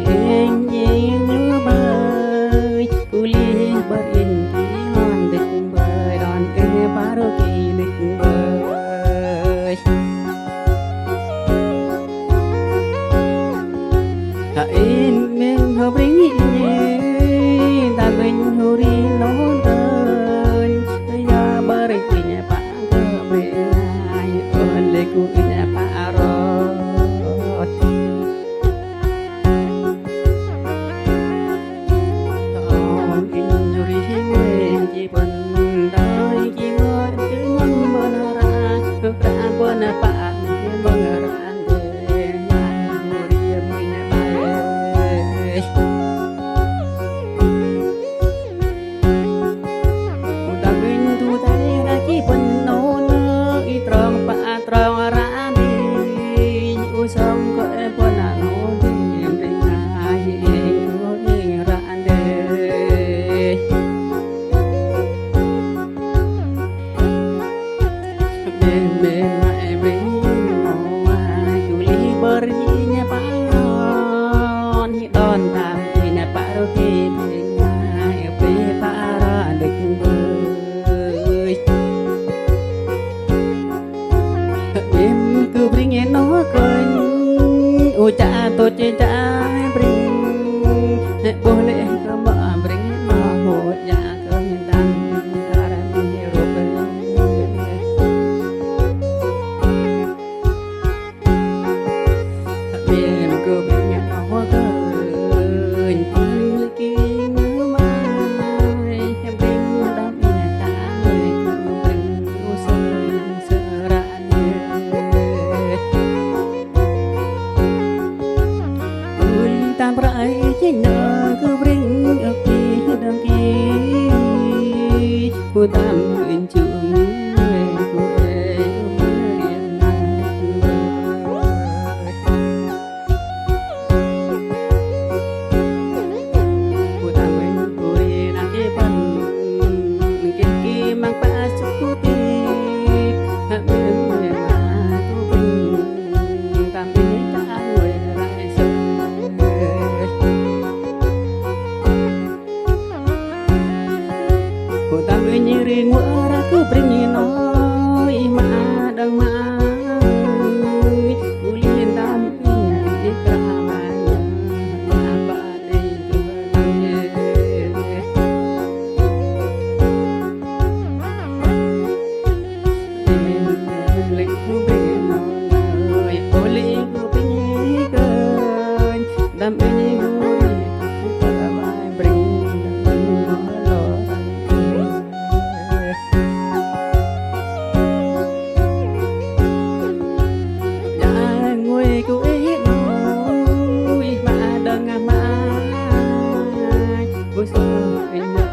anh nhớ bơi kuliah berintihan địch bơi đòn baru kỳ địch bơi hãy mình hợp ring ta mình huri nón ơn ya berintinya pak keberai oleh kuliah pak rot cha tôi chỉ cha bring boleh kamu bring mau ya kemintaan cara hirup biar ku bring mau keun lagi ngemai bring damai tangai ku bring usai serani tam rai china cứ bring ở kia đằng kia cô tam nguyện trường cô về miền Nam cô tam nguyện cô đi nang kia ban kia mang pa suku ti hãy mình mà cô bring tam bring ta người lại sân nyeri ngora ku bringi noi ma dang mai ulin dam di kamanya apa dei tuhannya lek ku bringi noi oli ku bringi kan dam ini Hãy subscribe cho kênh Ghiền Mì Gõ để không bỏ lỡ những video hấp dẫn.